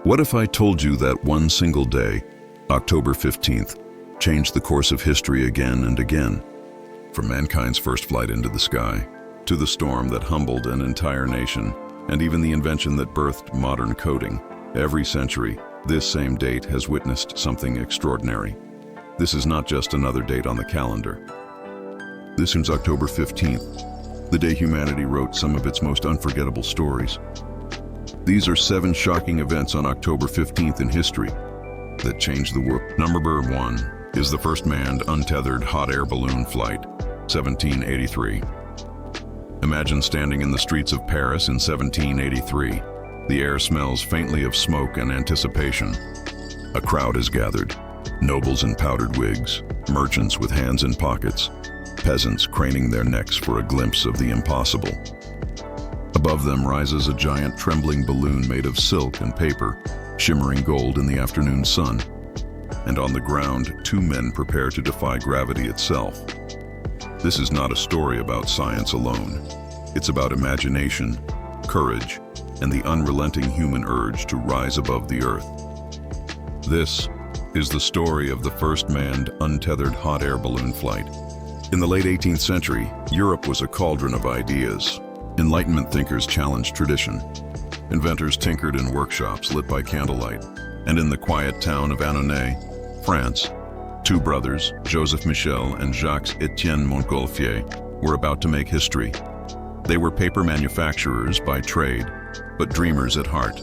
What if I told you that one single day, October 15th, changed the course of history again and again? From mankind's first flight into the sky, to the storm that humbled an entire nation, and even the invention that birthed modern coding, every century, this same date has witnessed something extraordinary. This is not just another date on the calendar. This is October 15th, the day humanity wrote some of its most unforgettable stories. These are 7 shocking events on October 15th in history that changed the world. Number 1 is the first manned, untethered hot air balloon flight, 1783. Imagine standing in the streets of Paris in 1783. The air smells faintly of smoke and anticipation. A crowd has gathered. Nobles in powdered wigs, merchants with hands in pockets, peasants craning their necks for a glimpse of the impossible. Above them rises a giant trembling balloon made of silk and paper, shimmering gold in the afternoon sun. And on the ground, 2 men prepare to defy gravity itself. This is not a story about science alone. It's about imagination, courage, and the unrelenting human urge to rise above the earth. This is the story of the first manned, untethered hot air balloon flight. In the late 18th century, Europe was a cauldron of ideas. Enlightenment thinkers challenged tradition. Inventors tinkered in workshops lit by candlelight. And in the quiet town of Annonay, France, 2 brothers, Joseph Michel and Jacques-Étienne Montgolfier, were about to make history. They were paper manufacturers by trade, but dreamers at heart.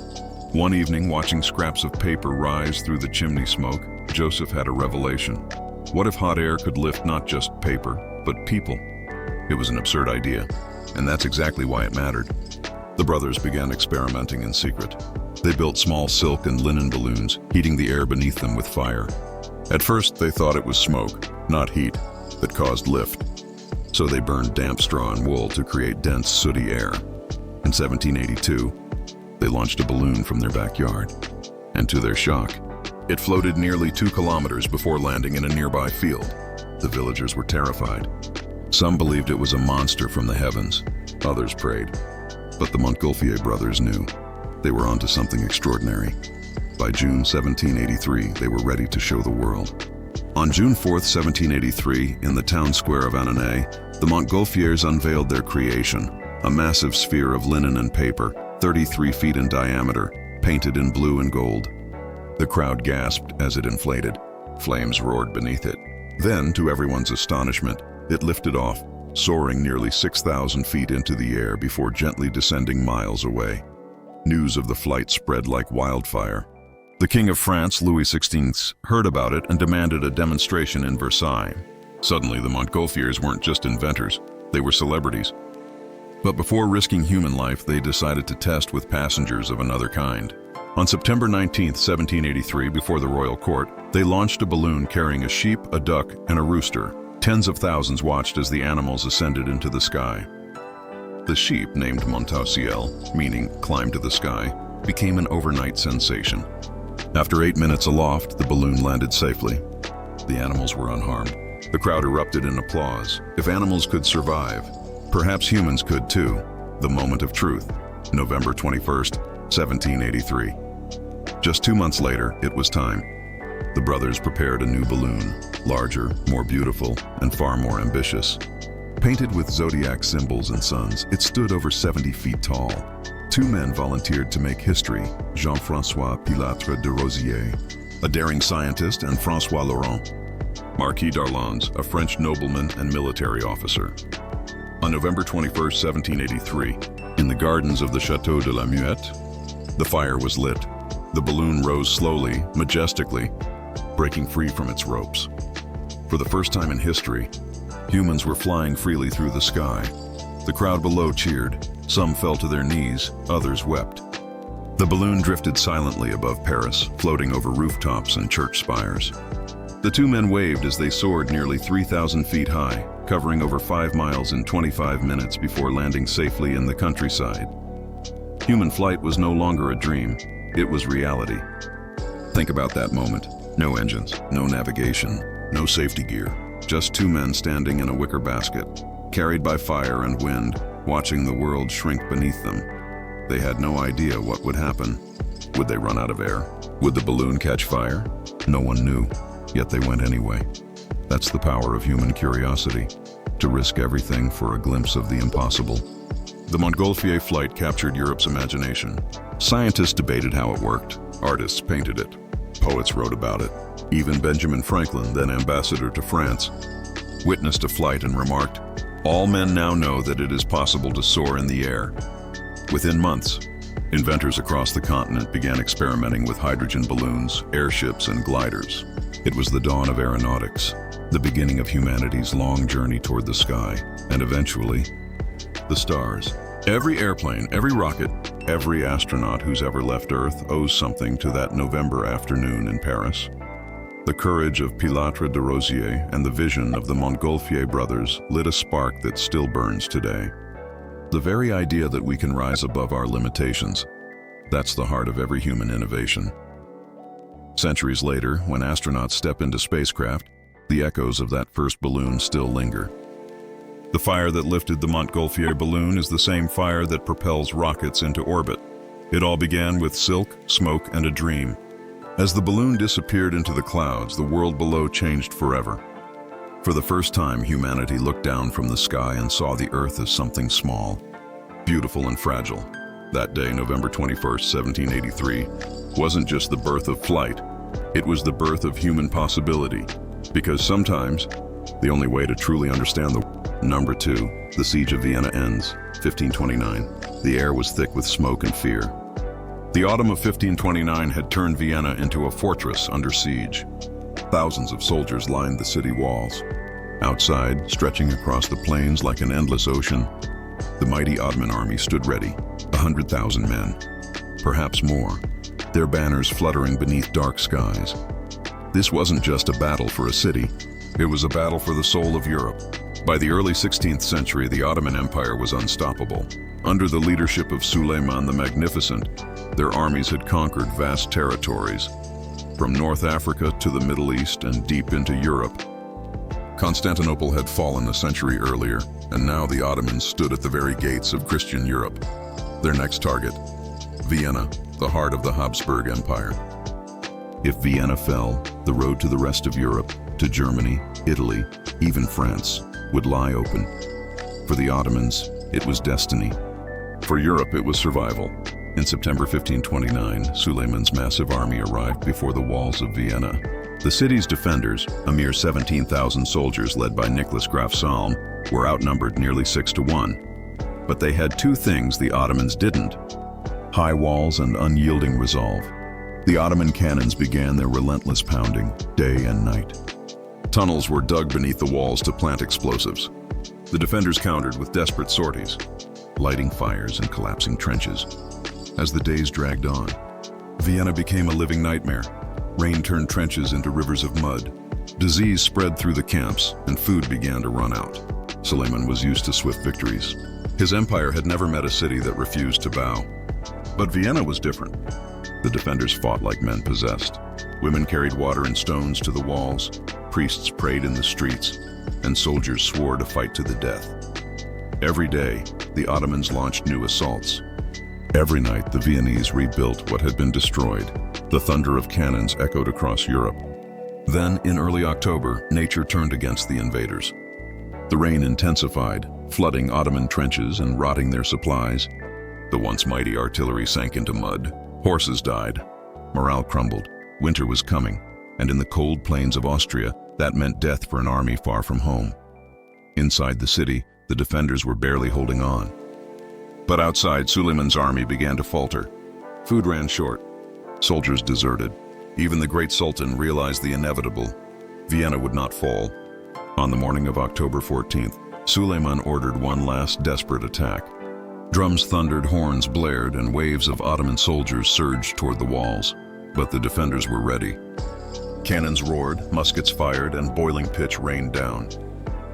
One evening, watching scraps of paper rise through the chimney smoke, Joseph had a revelation. What if hot air could lift not just paper, but people? It was an absurd idea, and that's exactly why it mattered. The brothers began experimenting in secret. They built small silk and linen balloons, heating the air beneath them with fire. At first, they thought it was smoke, not heat, that caused lift. So they burned damp straw and wool to create dense, sooty air. In 1782, they launched a balloon from their backyard. And to their shock, it floated nearly 2 kilometers before landing in a nearby field. The villagers were terrified. Some believed it was a monster from the heavens. Others prayed. But the Montgolfier brothers knew they were onto something extraordinary. By June 1783, they were ready to show the world. On June 4th, 1783, in the town square of Annonay, the Montgolfiers unveiled their creation, a massive sphere of linen and paper, 33 feet in diameter, painted in blue and gold. The crowd gasped as it inflated. Flames roared beneath it. Then, to everyone's astonishment, it lifted off, soaring nearly 6,000 feet into the air before gently descending miles away. News of the flight spread like wildfire. The King of France, Louis XVI, heard about it and demanded a demonstration in Versailles. Suddenly, the Montgolfiers weren't just inventors, they were celebrities. But before risking human life, they decided to test with passengers of another kind. On September 19, 1783, before the royal court, they launched a balloon carrying a sheep, a duck, and a rooster. Tens of thousands watched as the animals ascended into the sky. The sheep, named Monte au ciel, meaning climb to the sky, became an overnight sensation. After 8 minutes aloft, the balloon landed safely. The animals were unharmed. The crowd erupted in applause. If animals could survive, perhaps humans could too. The moment of truth, November 21st, 1783. Just 2 months later, it was time. The brothers prepared a new balloon, larger, more beautiful, and far more ambitious. Painted with zodiac symbols and suns, it stood over 70 feet tall. 2 men volunteered to make history, Jean-François Pilatre de Rosier, a daring scientist, and François Laurent, Marquis d'Arlandes, a French nobleman and military officer. On November 21, 1783, in the gardens of the Château de la Muette, the fire was lit. The balloon rose slowly, majestically, breaking free from its ropes. For the first time in history, humans were flying freely through the sky. The crowd below cheered. Some fell to their knees, others wept. The balloon drifted silently above Paris, floating over rooftops and church spires. The 2 men waved as they soared nearly 3,000 feet high, covering over 5 miles in 25 minutes before landing safely in the countryside. Human flight was no longer a dream, it was reality. Think about that moment. No engines, no navigation, no safety gear. Just 2 men standing in a wicker basket, carried by fire and wind, watching the world shrink beneath them. They had no idea what would happen. Would they run out of air? Would the balloon catch fire? No one knew, yet they went anyway. That's the power of human curiosity, to risk everything for a glimpse of the impossible. The Montgolfier flight captured Europe's imagination. Scientists debated how it worked. Artists painted it. Poets wrote about it. Even Benjamin Franklin, then ambassador to France, witnessed a flight and remarked, "All men now know that it is possible to soar in the air." Within months, inventors across the continent began experimenting with hydrogen balloons, airships, and gliders. It was the dawn of aeronautics, the beginning of humanity's long journey toward the sky, and eventually, the stars. Every airplane, every rocket, every astronaut who's ever left Earth owes something to that November afternoon in Paris. The courage of Pilatre de Rosier and the vision of the Montgolfier brothers lit a spark that still burns today. The very idea that we can rise above our limitations, that's the heart of every human innovation. Centuries later, when astronauts step into spacecraft, the echoes of that first balloon still linger. The fire that lifted the Montgolfier balloon is the same fire that propels rockets into orbit. It all began with silk, smoke, and a dream. As the balloon disappeared into the clouds, the world below changed forever. For the first time, humanity looked down from the sky and saw the Earth as something small, beautiful and fragile. That day, November 21st, 1783, wasn't just the birth of flight, it was the birth of human possibility. Because sometimes, the only way to truly understand the Number 2, the Siege of Vienna ends, 1529. The air was thick with smoke and fear. The autumn of 1529 had turned Vienna into a fortress under siege. Thousands of soldiers lined the city walls. Outside, stretching across the plains like an endless ocean, the mighty Ottoman army stood ready, 100,000 men, perhaps more, their banners fluttering beneath dark skies. This wasn't just a battle for a city, it was a battle for the soul of Europe. By the early 16th century, the Ottoman Empire was unstoppable. Under the leadership of Suleiman the Magnificent, their armies had conquered vast territories, from North Africa to the Middle East and deep into Europe. Constantinople had fallen a century earlier, and now the Ottomans stood at the very gates of Christian Europe. Their next target, Vienna, the heart of the Habsburg Empire. If Vienna fell, the road to the rest of Europe, to Germany, Italy, even France, would lie open. For the Ottomans, it was destiny. For Europe, it was survival. In September 1529, Suleiman's massive army arrived before the walls of Vienna. The city's defenders, a mere 17,000 soldiers led by Nicholas Graf, were outnumbered nearly 6-1. But they had two things the Ottomans didn't: high walls and unyielding resolve. The Ottoman cannons began their relentless pounding, day and night. Tunnels were dug beneath the walls to plant explosives. The defenders countered with desperate sorties, lighting fires and collapsing trenches. As the days dragged on, Vienna became a living nightmare. Rain turned trenches into rivers of mud. Disease spread through the camps, and food began to run out. Suleiman was used to swift victories. His empire had never met a city that refused to bow. But Vienna was different. The defenders fought like men possessed. Women carried water and stones to the walls, priests prayed in the streets, and soldiers swore to fight to the death. Every day, the Ottomans launched new assaults. Every night, the Viennese rebuilt what had been destroyed. The thunder of cannons echoed across Europe. Then, in early October, nature turned against the invaders. The rain intensified, flooding Ottoman trenches and rotting their supplies. The once mighty artillery sank into mud. Horses died. Morale crumbled. Winter was coming, and in the cold plains of Austria, that meant death for an army far from home. Inside the city, the defenders were barely holding on. But outside, Suleiman's army began to falter. Food ran short. Soldiers deserted. Even the great Sultan realized the inevitable. Vienna would not fall. On the morning of October 14th, Suleiman ordered one last desperate attack. Drums thundered, horns blared, and waves of Ottoman soldiers surged toward the walls. But the defenders were ready. Cannons roared, muskets fired, and boiling pitch rained down.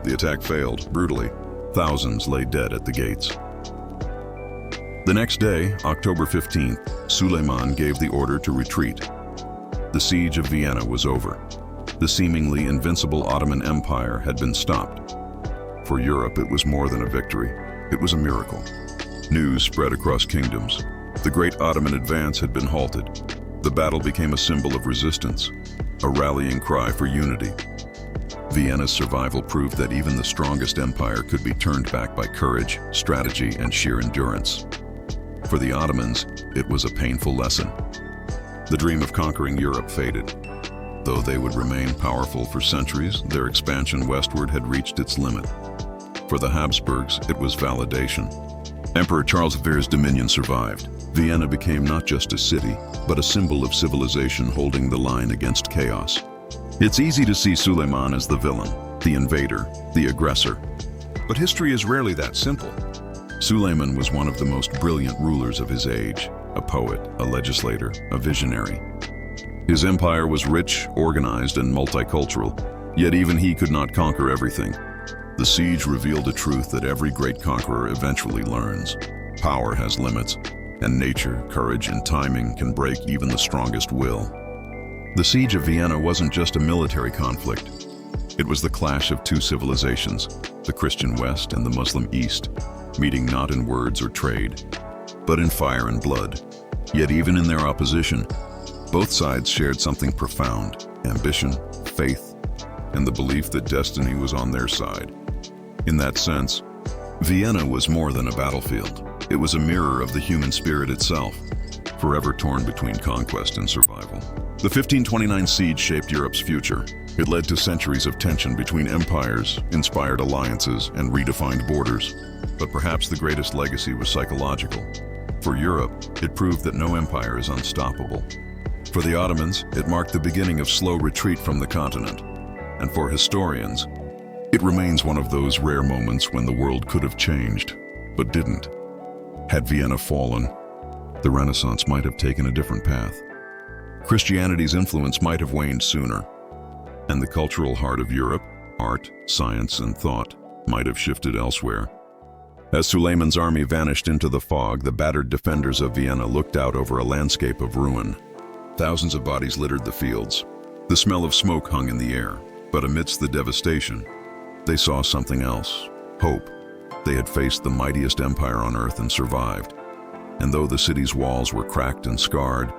The attack failed, brutally. Thousands lay dead at the gates. The next day, October 15th, Suleiman gave the order to retreat. The siege of Vienna was over. The seemingly invincible Ottoman Empire had been stopped. For Europe, it was more than a victory. It was a miracle. News spread across kingdoms. The Great Ottoman advance had been halted. The battle became a symbol of resistance, a rallying cry for unity. Vienna's survival proved that even the strongest empire could be turned back by courage, strategy, and sheer endurance. For the Ottomans, it was a painful lesson. The dream of conquering Europe faded. Though they would remain powerful for centuries, their expansion westward had reached its limit. For the Habsburgs, it was validation. Emperor Charles V's dominion survived. Vienna became not just a city, but a symbol of civilization holding the line against chaos. It's easy to see Suleiman as the villain, the invader, the aggressor. But history is rarely that simple. Suleiman was one of the most brilliant rulers of his age, a poet, a legislator, a visionary. His empire was rich, organized, and multicultural, yet even he could not conquer everything. The siege revealed a truth that every great conqueror eventually learns. Power has limits, and nature, courage, and timing can break even the strongest will. The siege of Vienna wasn't just a military conflict. It was the clash of two civilizations, the Christian West and the Muslim East, meeting not in words or trade, but in fire and blood. Yet even in their opposition, both sides shared something profound: ambition, faith, and the belief that destiny was on their side. In that sense, Vienna was more than a battlefield. It was a mirror of the human spirit itself, forever torn between conquest and survival. The 1529 siege shaped Europe's future. It led to centuries of tension between empires, inspired alliances, and redefined borders. But perhaps the greatest legacy was psychological. For Europe, it proved that no empire is unstoppable. For the Ottomans, it marked the beginning of slow retreat from the continent. And for historians, it remains one of those rare moments when the world could have changed, but didn't. Had Vienna fallen, the Renaissance might have taken a different path. Christianity's influence might have waned sooner, and the cultural heart of Europe, art, science, and thought, might have shifted elsewhere. As Suleiman's army vanished into the fog, the battered defenders of Vienna looked out over a landscape of ruin. Thousands of bodies littered the fields. The smell of smoke hung in the air, but amidst the devastation, they saw something else: hope. They had faced the mightiest empire on earth and survived. And though the city's walls were cracked and scarred,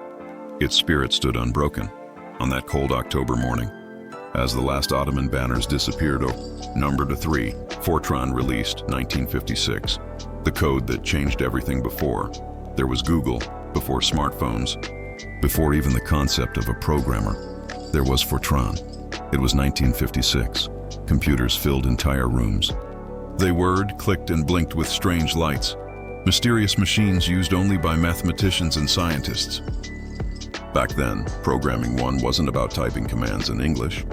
its spirit stood unbroken. On that cold October morning, as the last Ottoman banners disappeared, number to 3, Fortran Released, 1956. The code that changed everything. Before there was Google, before smartphones, before even the concept of a programmer, there was Fortran. It was 1956. Computers filled entire rooms. They whirred, clicked, and blinked with strange lights. Mysterious machines used only by mathematicians and scientists. Back then, programming wasn't about typing commands in English.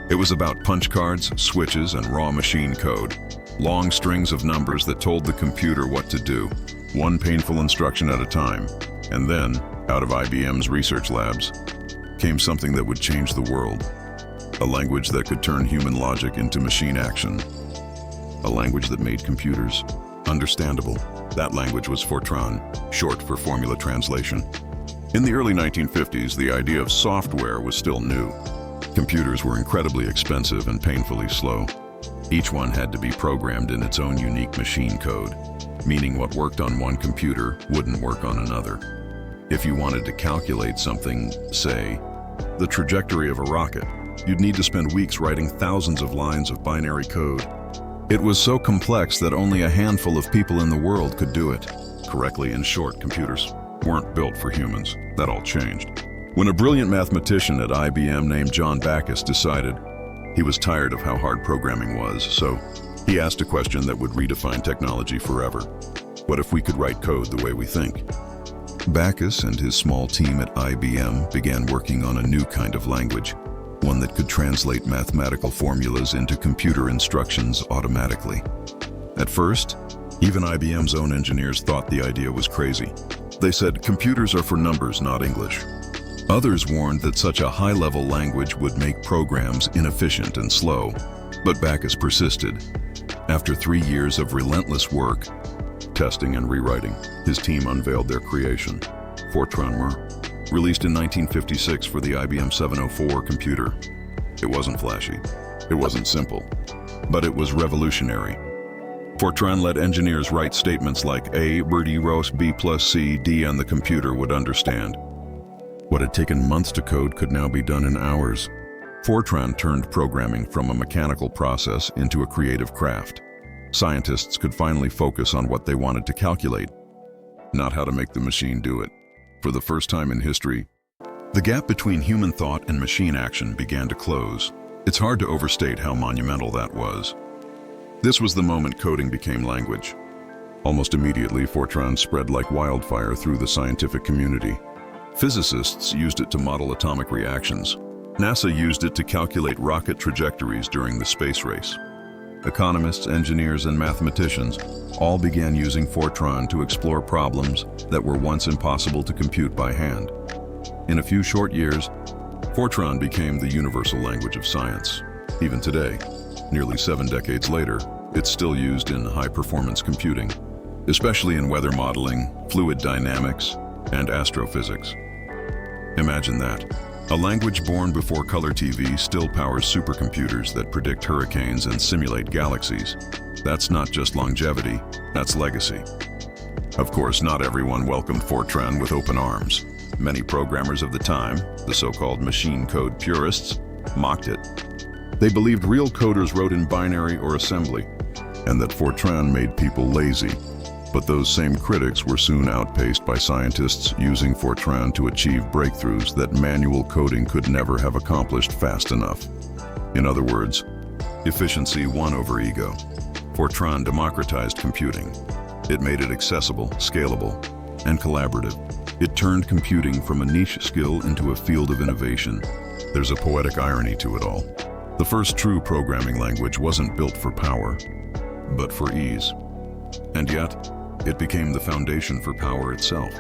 It was about punch cards, switches, and raw machine code. Long strings of numbers that told the computer what to do, one painful instruction at a time. And then, out of IBM's research labs, came something that would change the world. A language that could turn human logic into machine action. A language that made computers understandable. That language was Fortran, short for formula translation. In the early 1950s, the idea of software was still new. Computers were incredibly expensive and painfully slow. Each one had to be programmed in its own unique machine code, meaning what worked on one computer wouldn't work on another. If you wanted to calculate something, say, the trajectory of a rocket, you'd need to spend weeks writing thousands of lines of binary code. It was so complex that only a handful of people in the world could do it correctly. In short, computers weren't built for humans. That all changed when a brilliant mathematician at IBM named John Backus decided he was tired of how hard programming was, so he asked a question that would redefine technology forever. What if we could write code the way we think? Backus and his small team at IBM began working on a new kind of language, one that could translate mathematical formulas into computer instructions automatically. At first, even IBM's own engineers thought the idea was crazy. They said computers are for numbers, not English. Others warned that such a high-level language would make programs inefficient and slow, but Backus persisted. After 3 years of relentless work, testing and rewriting, his team unveiled their creation, Fortran, released in 1956 for the IBM 704 computer. It wasn't flashy, it wasn't simple, but it was revolutionary. Fortran let engineers write statements like A, birdie roast, B plus C, D, and the computer would understand. What had taken months to code could now be done in hours. Fortran turned programming from a mechanical process into a creative craft. Scientists could finally focus on what they wanted to calculate, not how to make the machine do it. For the first time in history, the gap between human thought and machine action began to close. It's hard to overstate how monumental that was. This was the moment coding became language. Almost immediately, Fortran spread like wildfire through the scientific community. Physicists used it to model atomic reactions. NASA used it to calculate rocket trajectories during the space race. Economists, engineers, and mathematicians all began using Fortran to explore problems that were once impossible to compute by hand. In a few short years, Fortran became the universal language of science. Even today, nearly 7 decades later, it's still used in high-performance computing, especially in weather modeling, fluid dynamics, and astrophysics. Imagine that. A language born before color TV still powers supercomputers that predict hurricanes and simulate galaxies. That's not just longevity, that's legacy. Of course, not everyone welcomed Fortran with open arms. Many programmers of the time, the so-called machine code purists, mocked it. They believed real coders wrote in binary or assembly, and that Fortran made people lazy. But those same critics were soon outpaced by scientists using Fortran to achieve breakthroughs that manual coding could never have accomplished fast enough. In other words, efficiency won over ego. Fortran democratized computing. It made it accessible, scalable, and collaborative. It turned computing from a niche skill into a field of innovation. There's a poetic irony to it all. The first true programming language wasn't built for power, but for ease. And yet, it became the foundation for power itself.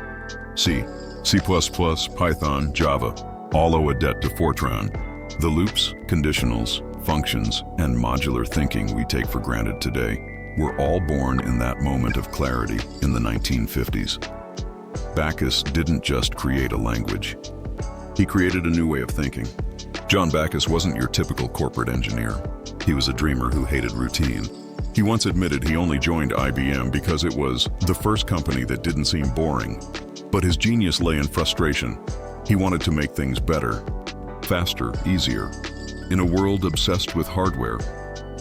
C, C++, Python, Java, all owe a debt to Fortran. The loops, conditionals, functions, and modular thinking we take for granted today were all born in that moment of clarity in the 1950s. Backus didn't just create a language. He created a new way of thinking. John Backus wasn't your typical corporate engineer. He was a dreamer who hated routine. He once admitted he only joined IBM because it was the first company that didn't seem boring. But his genius lay in frustration. He wanted to make things better, faster, easier. In a world obsessed with hardware,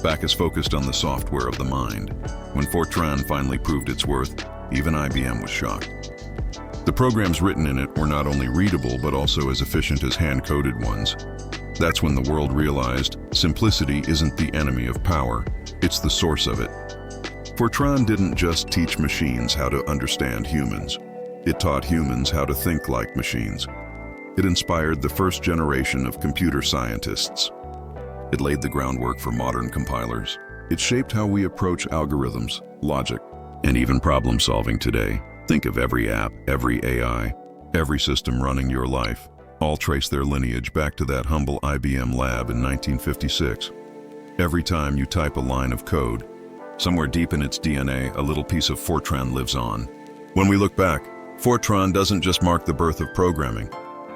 Backus focused on the software of the mind. When Fortran finally proved its worth, even IBM was shocked. The programs written in it were not only readable but also as efficient as hand-coded ones. That's when the world realized simplicity isn't the enemy of power, it's the source of it. Fortran didn't just teach machines how to understand humans. It taught humans how to think like machines. It inspired the first generation of computer scientists. It laid the groundwork for modern compilers. It shaped how we approach algorithms, logic, and even problem-solving today. Think of every app, every AI, every system running your life. All trace their lineage back to that humble IBM lab in 1956. Every time you type a line of code, somewhere deep in its DNA, a little piece of Fortran lives on. When we look back, Fortran doesn't just mark the birth of programming.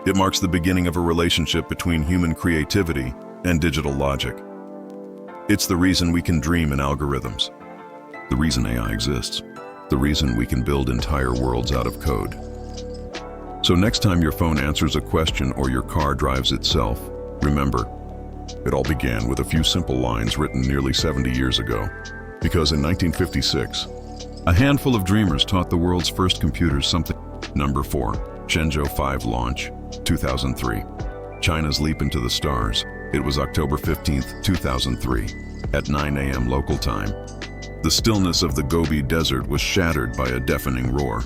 It marks the beginning of a relationship between human creativity and digital logic. It's the reason we can dream in algorithms, the reason AI exists, the reason we can build entire worlds out of code. So next time your phone answers a question or your car drives itself, remember, it all began with a few simple lines written nearly 70 years ago. Because in 1956, a handful of dreamers taught the world's first computers something. Number 4, Shenzhou 5 launch, 2003. China's leap into the stars. It was October 15th, 2003, at 9 a.m. local time. The stillness of the Gobi Desert was shattered by a deafening roar.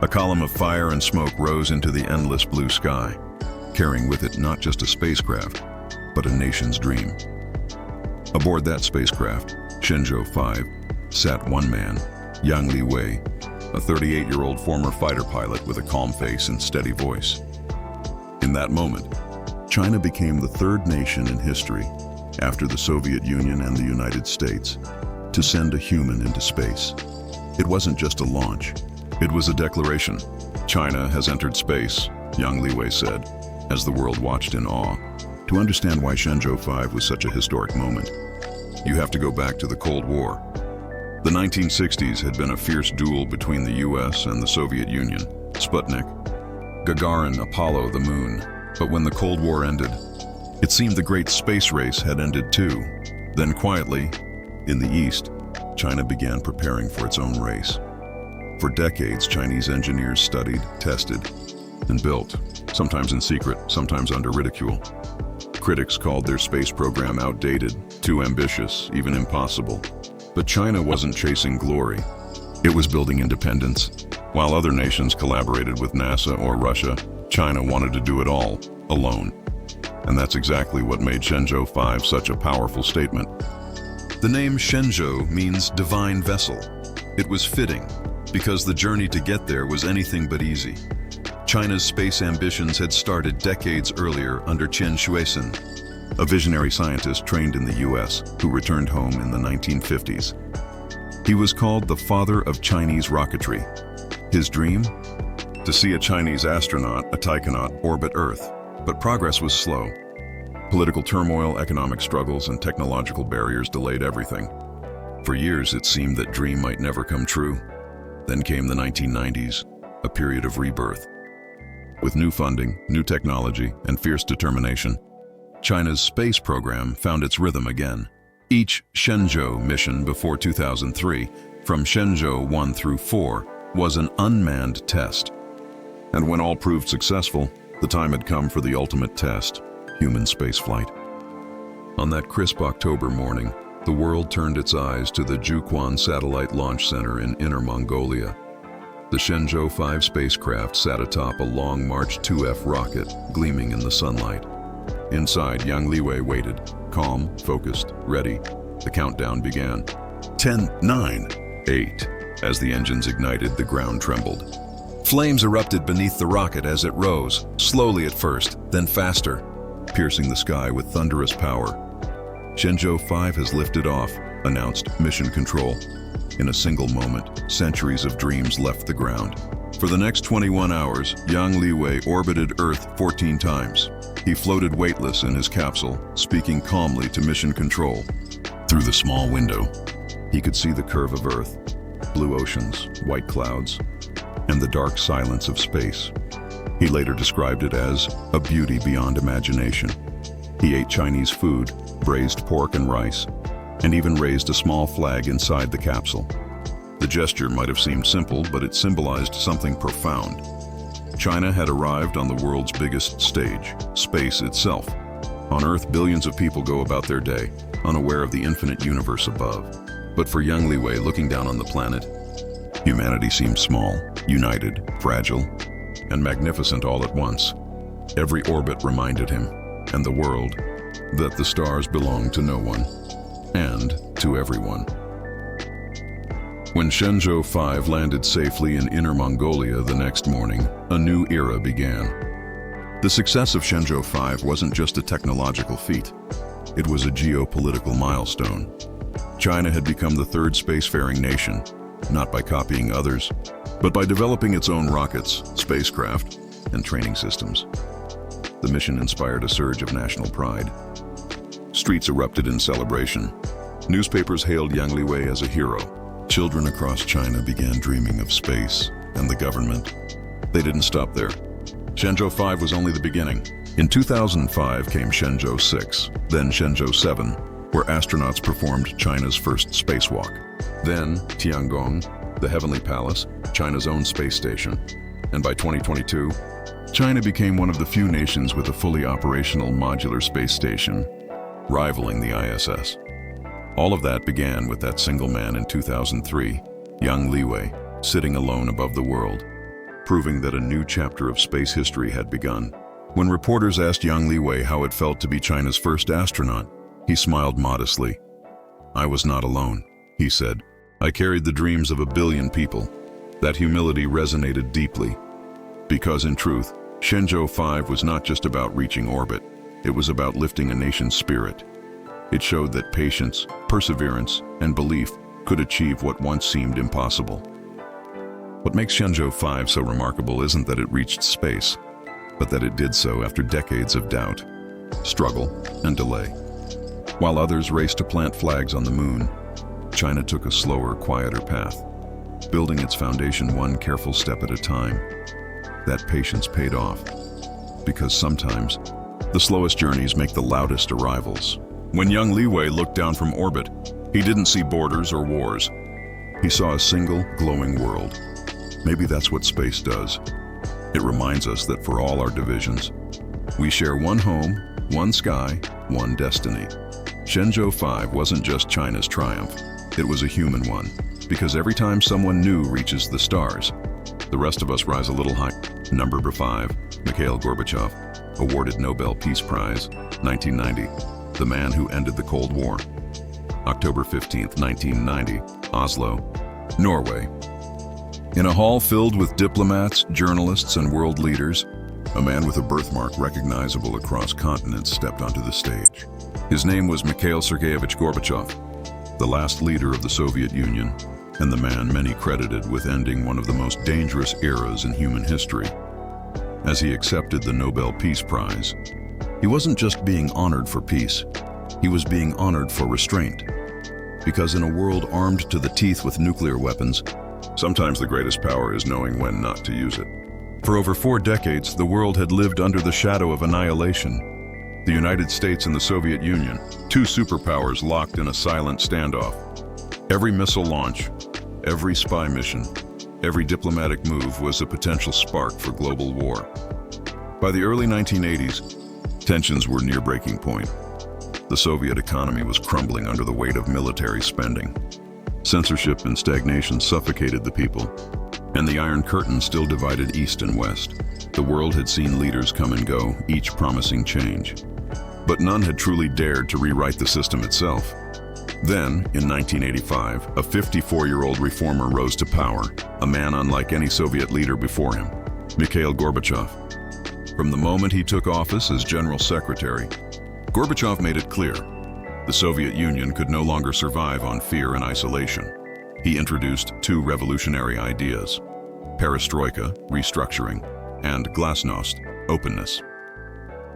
A column of fire and smoke rose into the endless blue sky, carrying with it not just a spacecraft, but a nation's dream. Aboard that spacecraft, Shenzhou 5, sat one man, Yang Liwei, a 38-year-old former fighter pilot with a calm face and steady voice. In that moment, China became the third nation in history, after the Soviet Union and the United States, to send a human into space. It wasn't just a launch. It was a declaration. China has entered space, Yang Liwei said, as the world watched in awe. To understand why Shenzhou 5 was such a historic moment, you have to go back to the Cold War. The 1960s had been a fierce duel between the US and the Soviet Union. Sputnik, Gagarin, Apollo, the moon. But when the Cold War ended, it seemed the great space race had ended too. Then quietly, in the East, China began preparing for its own race. For decades, Chinese engineers studied, tested, and built, sometimes in secret, sometimes under ridicule. Critics called their space program outdated, too ambitious, even impossible. But China wasn't chasing glory. It was building independence. While other nations collaborated with NASA or Russia, China wanted to do it all, alone. And that's exactly what made Shenzhou 5 such a powerful statement. The name Shenzhou means divine vessel. It was fitting, because the journey to get there was anything but easy. China's space ambitions had started decades earlier under Chen Shuisin, a visionary scientist trained in the US who returned home in the 1950s. He was called the father of Chinese rocketry. His dream? To see a Chinese astronaut, a taikonaut, orbit Earth. But progress was slow. Political turmoil, economic struggles, and technological barriers delayed everything. For years, it seemed that dream might never come true. Then came the 1990s, a period of rebirth. With new funding, new technology, and fierce determination, China's space program found its rhythm again. Each Shenzhou mission before 2003, from Shenzhou 1 through 4, was an unmanned test. And when all proved successful, the time had come for the ultimate test, human spaceflight. On that crisp October morning, the world turned its eyes to the Jiuquan Satellite Launch Center in Inner Mongolia. The Shenzhou 5 spacecraft sat atop a long March 2F rocket, gleaming in the sunlight. Inside, Yang Liwei waited, calm, focused, ready. The countdown began. 10, 9, 8. As the engines ignited, the ground trembled. Flames erupted beneath the rocket as it rose, slowly at first, then faster, piercing the sky with thunderous power. Shenzhou 5 has lifted off, announced Mission Control. In a single moment, centuries of dreams left the ground. For the next 21 hours, Yang Liwei orbited Earth 14 times. He floated weightless in his capsule, speaking calmly to Mission Control. Through the small window, he could see the curve of Earth, blue oceans, white clouds, and the dark silence of space. He later described it as a beauty beyond imagination. He ate Chinese food, braised pork and rice, and even raised a small flag inside the capsule. The gesture might have seemed simple, but it symbolized something profound. China had arrived on the world's biggest stage, space itself. On Earth, billions of people go about their day, unaware of the infinite universe above. But for Yang Liwei, looking down on the planet, humanity seemed small, united, fragile, and magnificent all at once. Every orbit reminded him, and the world, that the stars belong to no one, and to everyone. When Shenzhou 5 landed safely in Inner Mongolia the next morning, a new era began. The success of Shenzhou 5 wasn't just a technological feat. It was a geopolitical milestone. China had become the third spacefaring nation, not by copying others, but by developing its own rockets, spacecraft, and training systems. The mission inspired a surge of national pride. Streets erupted in celebration. Newspapers hailed Yang Liwei as a hero. Children across China began dreaming of space and the government. They didn't stop there. Shenzhou 5 was only the beginning. In 2005 came Shenzhou 6, then Shenzhou 7, where astronauts performed China's first spacewalk. Then Tiangong, the Heavenly Palace, China's own space station. And by 2022, China became one of the few nations with a fully operational modular space station, rivaling the ISS. All of that began with that single man in 2003, Yang Liwei, sitting alone above the world, proving that a new chapter of space history had begun. When reporters asked Yang Liwei how it felt to be China's first astronaut, he smiled modestly. "I was not alone," he said. "I carried the dreams of 1 billion people." That humility resonated deeply, because in truth, Shenzhou 5 was not just about reaching orbit, it was about lifting a nation's spirit. It showed that patience, perseverance, and belief could achieve what once seemed impossible. What makes Shenzhou 5 so remarkable isn't that it reached space, but that it did so after decades of doubt, struggle, and delay. While others raced to plant flags on the moon, China took a slower, quieter path, building its foundation one careful step at a time. That patience paid off, because sometimes the slowest journeys make the loudest arrivals. When young Li Wei looked down from orbit, he didn't see borders or wars. He saw a single, glowing world. Maybe that's what space does. It reminds us that for all our divisions, we share one home, one sky, one destiny. Shenzhou 5 wasn't just China's triumph. It was a human one, because every time someone new reaches the stars, the rest of us rise a little higher. Number 5, Mikhail Gorbachev, awarded Nobel Peace Prize, 1990, the man who ended the Cold War. October 15, 1990, Oslo, Norway. In a hall filled with diplomats, journalists, and world leaders, a man with a birthmark recognizable across continents stepped onto the stage. His name was Mikhail Sergeyevich Gorbachev, the last leader of the Soviet Union, and the man many credited with ending one of the most dangerous eras in human history. As he accepted the Nobel Peace Prize, he wasn't just being honored for peace, he was being honored for restraint. Because in a world armed to the teeth with nuclear weapons, sometimes the greatest power is knowing when not to use it. For over 4 decades, the world had lived under the shadow of annihilation. The United States and the Soviet Union, 2 superpowers locked in a silent standoff. Every missile launch, every spy mission, every diplomatic move was a potential spark for global war. By the early 1980s, tensions were near breaking point. The Soviet economy was crumbling under the weight of military spending. Censorship and stagnation suffocated the people, and the Iron Curtain still divided East and West. The world had seen leaders come and go, each promising change. But none had truly dared to rewrite the system itself. Then, in 1985, a 54-year-old reformer rose to power, a man unlike any Soviet leader before him, Mikhail Gorbachev. From the moment he took office as General Secretary, Gorbachev made it clear the Soviet Union could no longer survive on fear and isolation. He introduced 2 revolutionary ideas: perestroika, restructuring, and glasnost, openness.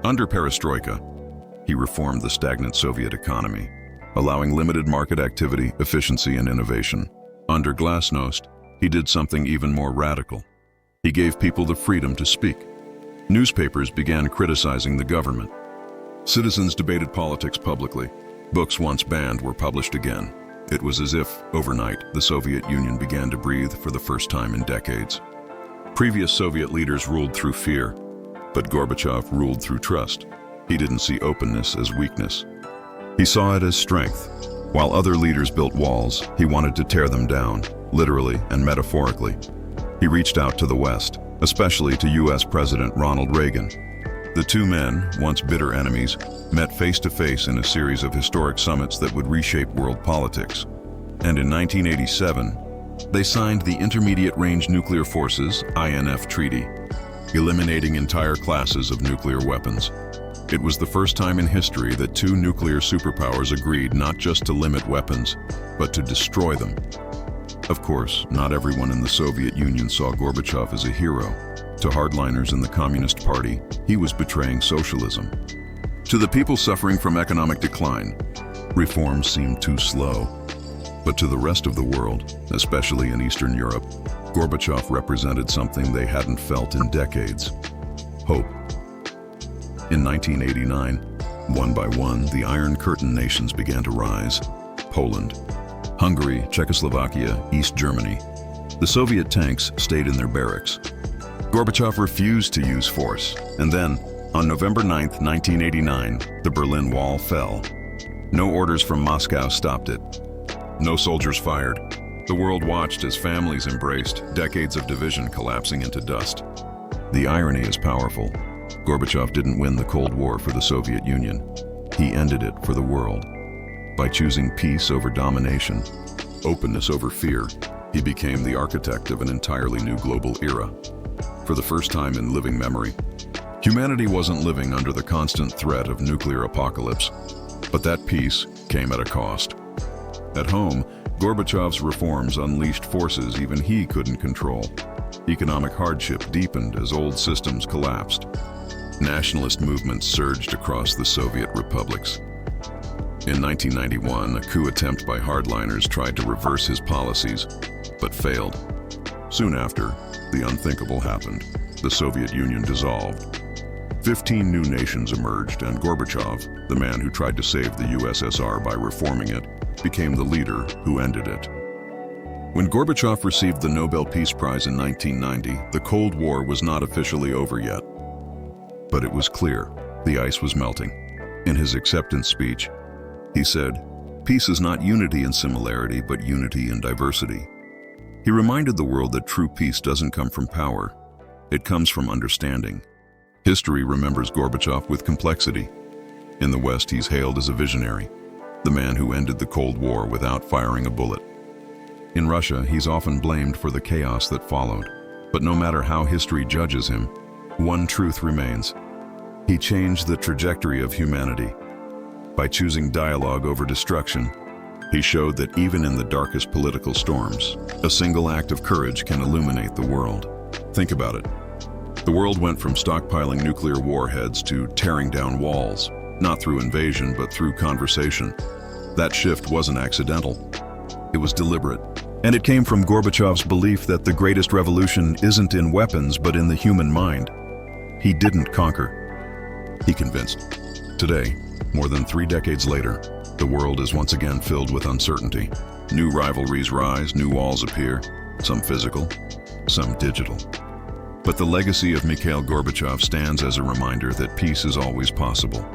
Under perestroika, he reformed the stagnant Soviet economy, allowing limited market activity, efficiency, and innovation. Under glasnost, he did something even more radical. He gave people the freedom to speak. Newspapers began criticizing the government. Citizens debated politics publicly. Books once banned were published again. It was as if, overnight, the Soviet Union began to breathe for the first time in decades. Previous Soviet leaders ruled through fear, but Gorbachev ruled through trust. He didn't see openness as weakness. He saw it as strength. While other leaders built walls, he wanted to tear them down, literally and metaphorically. He reached out to the West, especially to US President Ronald Reagan. The 2 men, once bitter enemies, met face-to-face in a series of historic summits that would reshape world politics. And in 1987, they signed the Intermediate Range Nuclear Forces (INF) Treaty, eliminating entire classes of nuclear weapons. It was the first time in history that 2 nuclear superpowers agreed not just to limit weapons, but to destroy them. Of course, not everyone in the Soviet Union saw Gorbachev as a hero. To hardliners in the Communist Party, he was betraying socialism. To the people suffering from economic decline, reforms seemed too slow. But to the rest of the world, especially in Eastern Europe, Gorbachev represented something they hadn't felt in decades: hope. In 1989, one by one, the Iron Curtain nations began to rise. Poland, Hungary, Czechoslovakia, East Germany. The Soviet tanks stayed in their barracks. Gorbachev refused to use force, and then, on November 9, 1989, the Berlin Wall fell. No orders from Moscow stopped it. No soldiers fired. The world watched as families embraced, decades of division collapsing into dust. The irony is powerful. Gorbachev didn't win the Cold War for the Soviet Union. He ended it for the world. By choosing peace over domination, openness over fear, he became the architect of an entirely new global era. For the first time in living memory, humanity wasn't living under the constant threat of nuclear apocalypse, but that peace came at a cost. At home, Gorbachev's reforms unleashed forces even he couldn't control. Economic hardship deepened as old systems collapsed. Nationalist movements surged across the Soviet republics. In 1991, a coup attempt by hardliners tried to reverse his policies, but failed. Soon after, the unthinkable happened. The Soviet Union dissolved. 15 new nations emerged, and Gorbachev, the man who tried to save the USSR by reforming it, became the leader who ended it. When Gorbachev received the Nobel Peace Prize in 1990, the Cold War was not officially over yet. But it was clear the ice was melting. In his acceptance speech, he said, "Peace is not unity in similarity, but unity in diversity." He reminded the world that true peace doesn't come from power. It comes from understanding. History remembers Gorbachev with complexity. In the West, he's hailed as a visionary, the man who ended the Cold War without firing a bullet. In Russia, he's often blamed for the chaos that followed. But no matter how history judges him, one truth remains. He changed the trajectory of humanity. By choosing dialogue over destruction, he showed that even in the darkest political storms, a single act of courage can illuminate the world. Think about it. The world went from stockpiling nuclear warheads to tearing down walls, not through invasion, but through conversation. That shift wasn't accidental. It was deliberate. And it came from Gorbachev's belief that the greatest revolution isn't in weapons, but in the human mind. He didn't conquer. He convinced. Today, more than 3 decades later, the world is once again filled with uncertainty. New rivalries rise, new walls appear, some physical, some digital. But the legacy of Mikhail Gorbachev stands as a reminder that peace is always possible,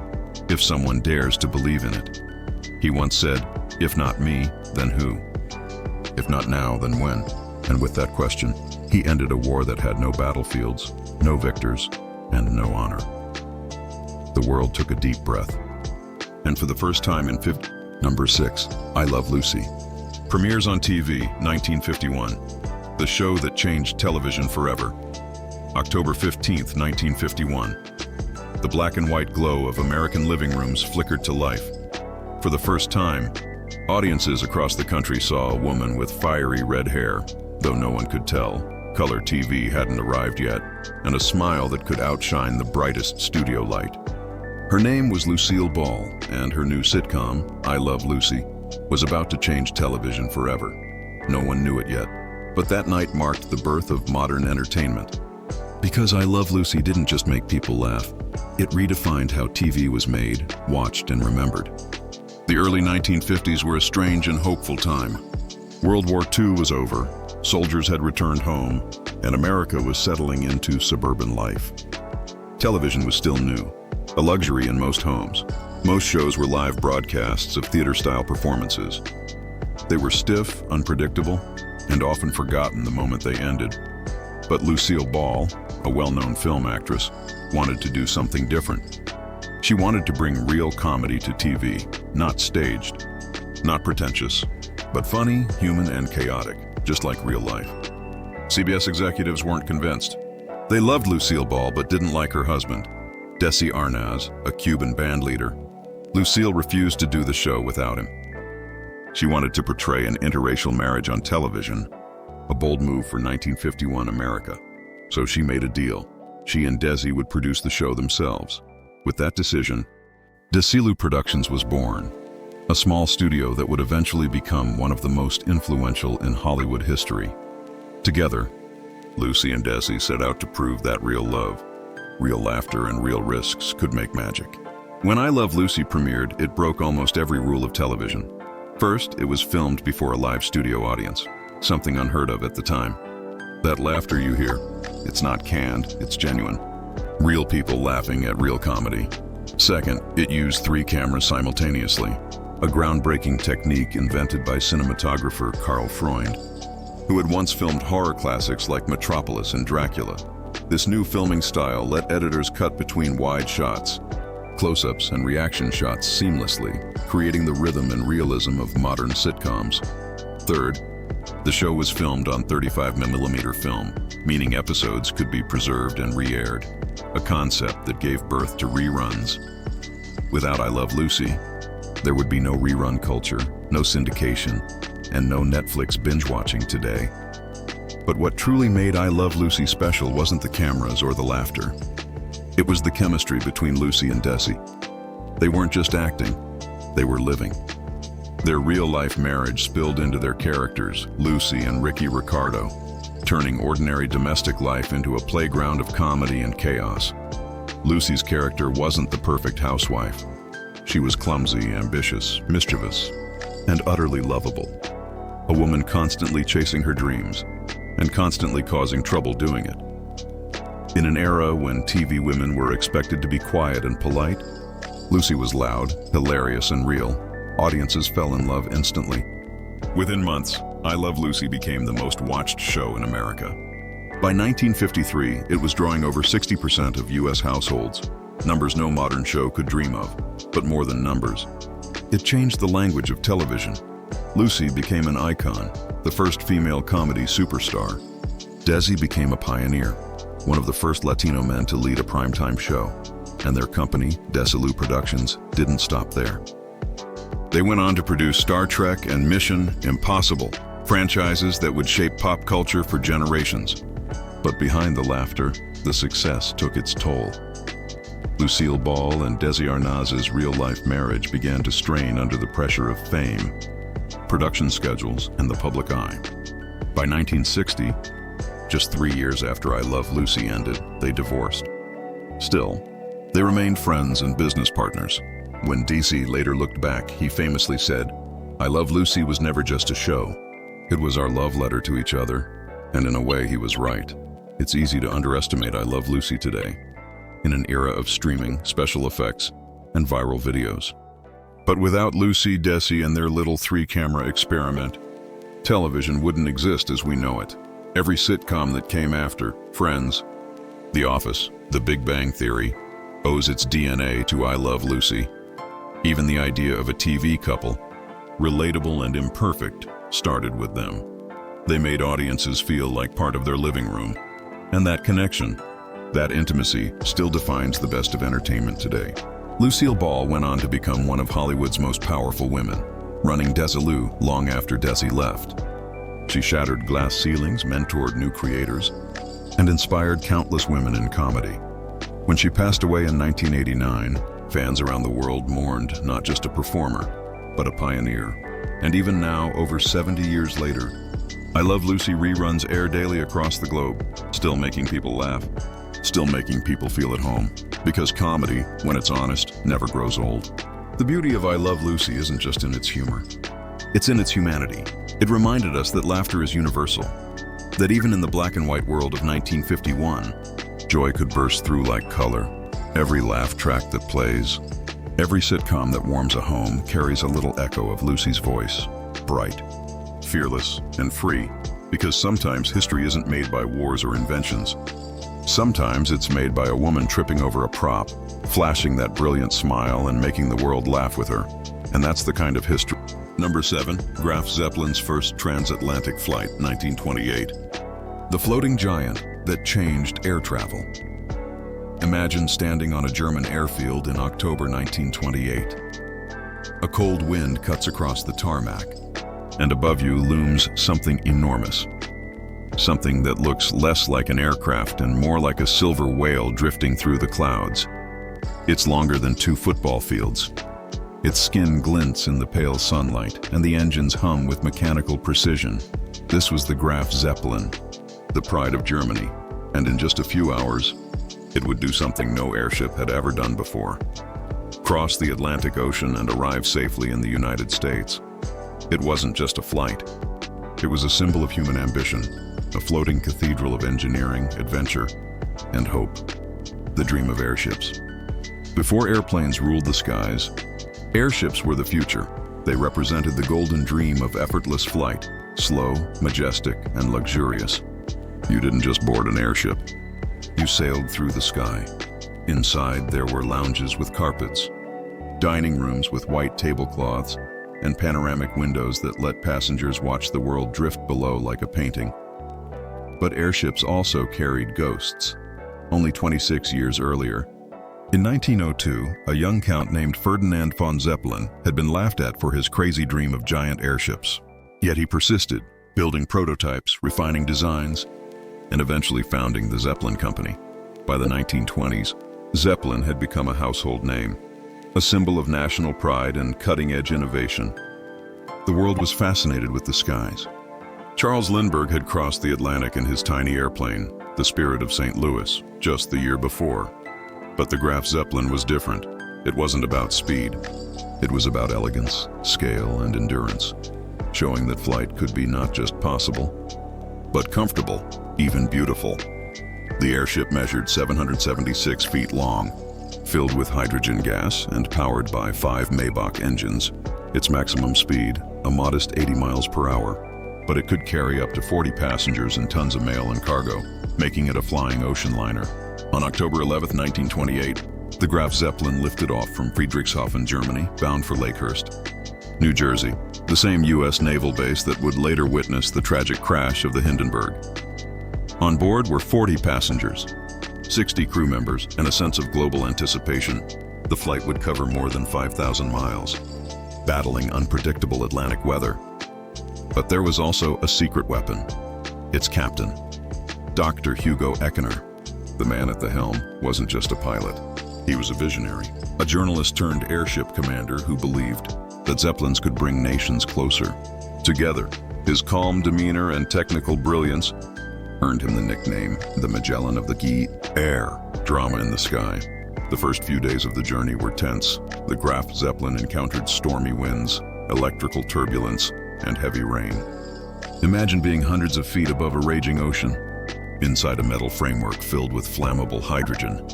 if someone dares to believe in it. He once said, "If not me, then who? If not now, then when?" And with that question, he ended a war that had no battlefields, no victors, and no honor. The world took a deep breath. And for the first time in Number 6, I Love Lucy. Premieres on TV, 1951. The show that changed television forever. October 15th, 1951. The black and white glow of American living rooms flickered to life. For the first time, audiences across the country saw a woman with fiery red hair, though no one could tell. Color TV hadn't arrived yet, and a smile that could outshine the brightest studio light. Her name was Lucille Ball, and her new sitcom, I Love Lucy, was about to change television forever. No one knew it yet, but that night marked the birth of modern entertainment. Because I Love Lucy didn't just make people laugh, it redefined how TV was made, watched, and remembered. The early 1950s were a strange and hopeful time. World War II was over, soldiers had returned home, and America was settling into suburban life. Television was still new, a luxury in most homes. Most shows were live broadcasts of theater-style performances. They were stiff, unpredictable, and often forgotten the moment they ended. But Lucille Ball, a well-known film actress, wanted to do something different. She wanted to bring real comedy to TV, not staged, not pretentious, but funny, human, and chaotic, just like real life. CBS executives weren't convinced. They loved Lucille Ball but didn't like her husband, Desi Arnaz, a Cuban band leader. Lucille refused to do the show without him. She wanted to portray an interracial marriage on television, a bold move for 1951 America. So she made a deal. She and Desi would produce the show themselves. With that decision, Desilu Productions was born, a small studio that would eventually become one of the most influential in Hollywood history. Together, Lucy and Desi set out to prove that real love, real laughter, and real risks could make magic. When I Love Lucy premiered, it broke almost every rule of television. First, it was filmed before a live studio audience, something unheard of at the time. That laughter you hear, it's not canned, it's genuine. Real people laughing at real comedy. Second, it used 3 cameras simultaneously, a groundbreaking technique invented by cinematographer Karl Freund, who had once filmed horror classics like Metropolis and Dracula. This new filming style let editors cut between wide shots, close-ups, and reaction shots seamlessly, creating the rhythm and realism of modern sitcoms. Third, the show was filmed on 35mm film, meaning episodes could be preserved and re-aired, a concept that gave birth to reruns. Without I Love Lucy, there would be no rerun culture, no syndication, and no Netflix binge-watching today. But what truly made I Love Lucy special wasn't the cameras or the laughter. It was the chemistry between Lucy and Desi. They weren't just acting, they were living. Their real-life marriage spilled into their characters, Lucy and Ricky Ricardo, turning ordinary domestic life into a playground of comedy and chaos. Lucy's character wasn't the perfect housewife. She was clumsy, ambitious, mischievous, and utterly lovable. A woman constantly chasing her dreams and constantly causing trouble doing it. In an era when TV women were expected to be quiet and polite, Lucy was loud, hilarious, and real. Audiences fell in love instantly. Within months, I Love Lucy became the most watched show in America. By 1953, it was drawing over 60% of US households, numbers no modern show could dream of, but more than numbers. It changed the language of television. Lucy became an icon, the first female comedy superstar. Desi became a pioneer, one of the first Latino men to lead a primetime show, and their company, Desilu Productions, didn't stop there. They went on to produce Star Trek and Mission Impossible, franchises that would shape pop culture for generations. But behind the laughter, the success took its toll. Lucille Ball and Desi Arnaz's real-life marriage began to strain under the pressure of fame, production schedules, and the public eye. By 1960, just 3 years after I Love Lucy ended, they divorced. Still, they remained friends and business partners. When DC later looked back, he famously said, "I Love Lucy was never just a show. It was our love letter to each other." And in a way, he was right. It's easy to underestimate I Love Lucy today, in an era of streaming, special effects, and viral videos. But without Lucy, Desi, and their little 3-camera experiment, television wouldn't exist as we know it. Every sitcom that came after, Friends, The Office, The Big Bang Theory, owes its DNA to I Love Lucy. Even the idea of a TV couple, relatable and imperfect, started with them. They made audiences feel like part of their living room. And that connection, that intimacy, still defines the best of entertainment today. Lucille Ball went on to become one of Hollywood's most powerful women, running Desilu long after Desi left. She shattered glass ceilings, mentored new creators, and inspired countless women in comedy. When she passed away in 1989, fans around the world mourned not just a performer, but a pioneer. And even now, over 70 years later, I Love Lucy reruns air daily across the globe, still making people laugh, still making people feel at home. Because comedy, when it's honest, never grows old. The beauty of I Love Lucy isn't just in its humor. It's in its humanity. It reminded us that laughter is universal, that even in the black and white world of 1951, joy could burst through like color. Every laugh track that plays, every sitcom that warms a home carries a little echo of Lucy's voice, bright, fearless, and free, because sometimes history isn't made by wars or inventions. Sometimes it's made by a woman tripping over a prop, flashing that brilliant smile and making the world laugh with her. And that's the kind of history. Number 7, Graf Zeppelin's first transatlantic flight, 1928. The floating giant that changed air travel. Imagine standing on a German airfield in October 1928. A cold wind cuts across the tarmac, and above you looms something enormous. Something that looks less like an aircraft and more like a silver whale drifting through the clouds. It's longer than 2 football fields. Its skin glints in the pale sunlight, and the engines hum with mechanical precision. This was the Graf Zeppelin, the pride of Germany, and in just a few hours, it would do something no airship had ever done before. Cross the Atlantic Ocean and arrive safely in the United States. It wasn't just a flight. It was a symbol of human ambition, a floating cathedral of engineering, adventure, and hope. The dream of airships. Before airplanes ruled the skies, airships were the future. They represented the golden dream of effortless flight, slow, majestic, and luxurious. You didn't just board an airship. You sailed through the sky. Inside, there were lounges with carpets, dining rooms with white tablecloths, and panoramic windows that let passengers watch the world drift below like a painting. But airships also carried ghosts. Only 26 years earlier, in 1902, a young count named Ferdinand von Zeppelin had been laughed at for his crazy dream of giant airships. Yet he persisted, building prototypes, refining designs, and eventually founding the Zeppelin Company. By the 1920s, Zeppelin had become a household name. a symbol of national pride and cutting-edge innovation. The world was fascinated with the skies. Charles Lindbergh had crossed the Atlantic in his tiny airplane, the Spirit of St. Louis, just the year before. But the Graf Zeppelin was different. It wasn't about speed. It was about elegance, scale, and endurance, showing that flight could be not just possible, but comfortable, even beautiful. The airship measured 776 feet long, filled with hydrogen gas and powered by 5 Maybach engines. Its maximum speed, a modest 80 miles per hour, but it could carry up to 40 passengers and tons of mail and cargo, making it a flying ocean liner. On October 11, 1928, the Graf Zeppelin lifted off from Friedrichshafen, Germany, bound for Lakehurst, New Jersey, the same U.S. naval base that would later witness the tragic crash of the Hindenburg. On board were 40 passengers, 60 crew members, and a sense of global anticipation. The flight would cover more than 5,000 miles, battling unpredictable Atlantic weather. But there was also a secret weapon, its captain, Dr. Hugo Eckener. The man at the helm wasn't just a pilot. He was a visionary, a journalist turned airship commander who believed that Zeppelins could bring nations closer. Together, his calm demeanor and technical brilliance earned him the nickname, the Magellan of the Guy Air, drama in the sky. The first few days of the journey were tense. The Graf Zeppelin encountered stormy winds, electrical turbulence, and heavy rain. Imagine being hundreds of feet above a raging ocean, inside a metal framework filled with flammable hydrogen.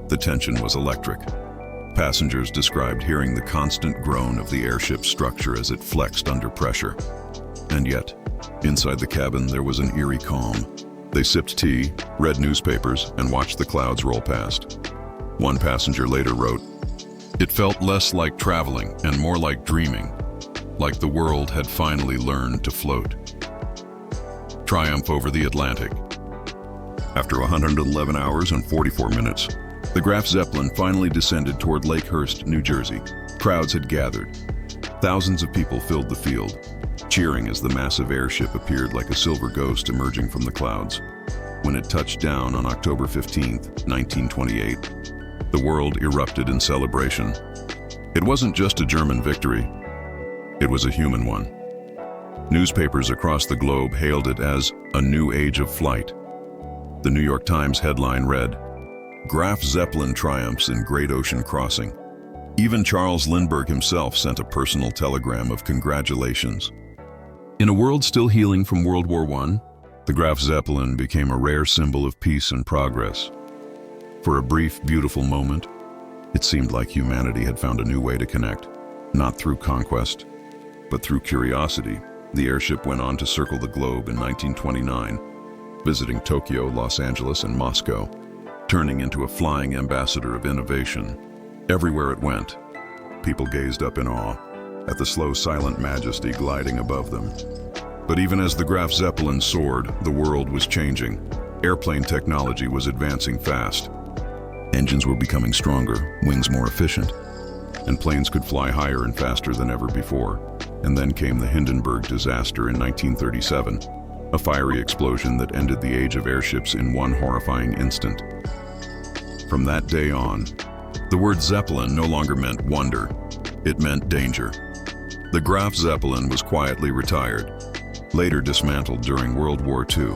The tension was electric. Passengers described hearing the constant groan of the airship's structure as it flexed under pressure. And yet, inside the cabin there was an eerie calm. They sipped tea, read newspapers, and watched the clouds roll past. One passenger later wrote, "It felt less like traveling and more like dreaming, like the world had finally learned to float." Triumph over the Atlantic. After 111 hours and 44 minutes, the Graf Zeppelin finally descended toward Lakehurst, New Jersey. Crowds had gathered. Thousands of people filled the field, cheering as the massive airship appeared like a silver ghost emerging from the clouds. When it touched down on October 15, 1928, the world erupted in celebration. It wasn't just a German victory, it was a human one. Newspapers across the globe hailed it as a new age of flight. The New York Times headline read, "Graf Zeppelin triumphs in Great Ocean Crossing." Even Charles Lindbergh himself sent a personal telegram of congratulations. In a world still healing from World War I, the Graf Zeppelin became a rare symbol of peace and progress. For a brief, beautiful moment, it seemed like humanity had found a new way to connect, not through conquest, but through curiosity. The airship went on to circle the globe in 1929, visiting Tokyo, Los Angeles, and Moscow, turning into a flying ambassador of innovation. Everywhere it went, people gazed up in awe at the slow, silent majesty gliding above them. But even as the Graf Zeppelin soared, the world was changing. Airplane technology was advancing fast. Engines were becoming stronger, wings more efficient, and planes could fly higher and faster than ever before. And then came the Hindenburg disaster in 1937, a fiery explosion that ended the age of airships in one horrifying instant. From that day on, the word Zeppelin no longer meant wonder, it meant danger. The Graf Zeppelin was quietly retired, later dismantled during World War II.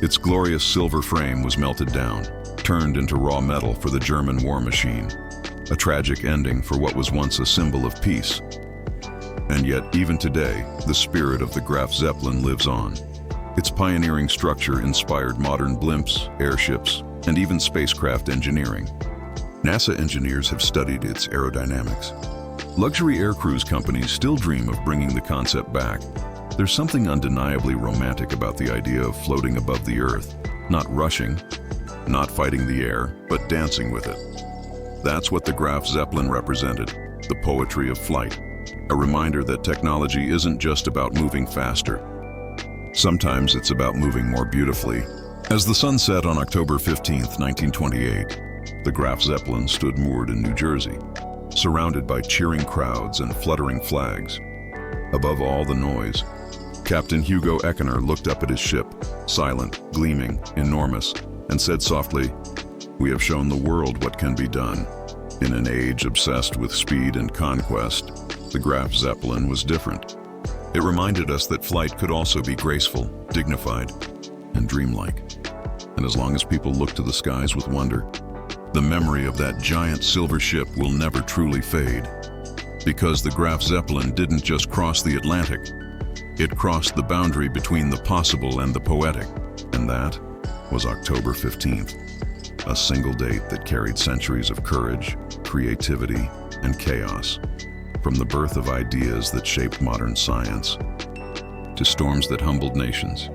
Its glorious silver frame was melted down, turned into raw metal for the German war machine, a tragic ending for what was once a symbol of peace. And yet, even today, the spirit of the Graf Zeppelin lives on. Its pioneering structure inspired modern blimps, airships, and even spacecraft engineering. NASA engineers have studied its aerodynamics. Luxury aircruise companies still dream of bringing the concept back. There's something undeniably romantic about the idea of floating above the Earth, not rushing, not fighting the air, but dancing with it. That's what the Graf Zeppelin represented, the poetry of flight. A reminder that technology isn't just about moving faster. Sometimes it's about moving more beautifully. As the sun set on October 15, 1928, the Graf Zeppelin stood moored in New Jersey, surrounded by cheering crowds and fluttering flags. Above all the noise, Captain Hugo Eckener looked up at his ship, silent, gleaming, enormous, and said softly, "We have shown the world what can be done." In an age obsessed with speed and conquest, the Graf Zeppelin was different. It reminded us that flight could also be graceful, dignified, and dreamlike. And as long as people look to the skies with wonder, the memory of that giant silver ship will never truly fade. Because the Graf Zeppelin didn't just cross the Atlantic, it crossed the boundary between the possible and the poetic. And that was October 15th, a single date that carried centuries of courage, creativity, and chaos. From the birth of ideas that shaped modern science, to storms that humbled nations,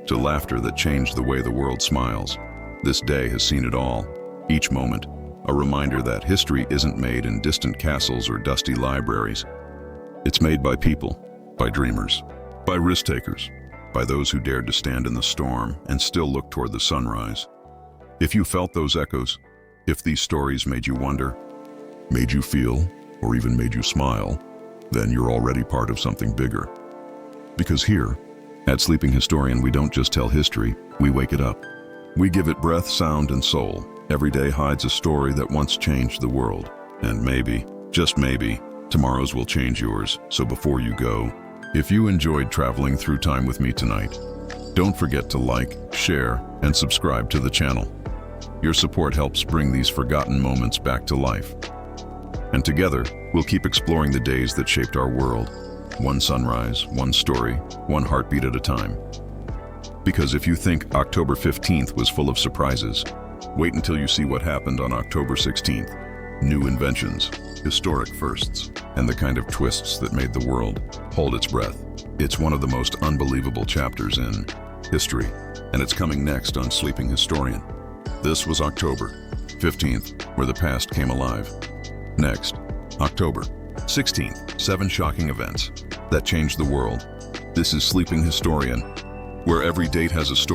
to laughter that changed the way the world smiles, this day has seen it all. Each moment, a reminder that history isn't made in distant castles or dusty libraries. It's made by people, by dreamers, by risk-takers, by those who dared to stand in the storm and still look toward the sunrise. If you felt those echoes, if these stories made you wonder, made you feel, or even made you smile, then you're already part of something bigger. Because here, at Sleeping Historian, we don't just tell history, we wake it up. We give it breath, sound, and soul. Every day hides a story that once changed the world. And maybe, just maybe, tomorrow's will change yours. So before you go, if you enjoyed traveling through time with me tonight, don't forget to like, share, and subscribe to the channel. Your support helps bring these forgotten moments back to life. And together, we'll keep exploring the days that shaped our world. One sunrise, one story, one heartbeat at a time. Because if you think October 15th was full of surprises, wait until you see what happened on October 16th. New inventions, historic firsts, and the kind of twists that made the world hold its breath. It's one of the most unbelievable chapters in history, and it's coming next on Sleeping Historian. This was October 15th, where the past came alive. Next, October 16th, 7 shocking events that changed the world. This is Sleeping Historian, where every date has a story.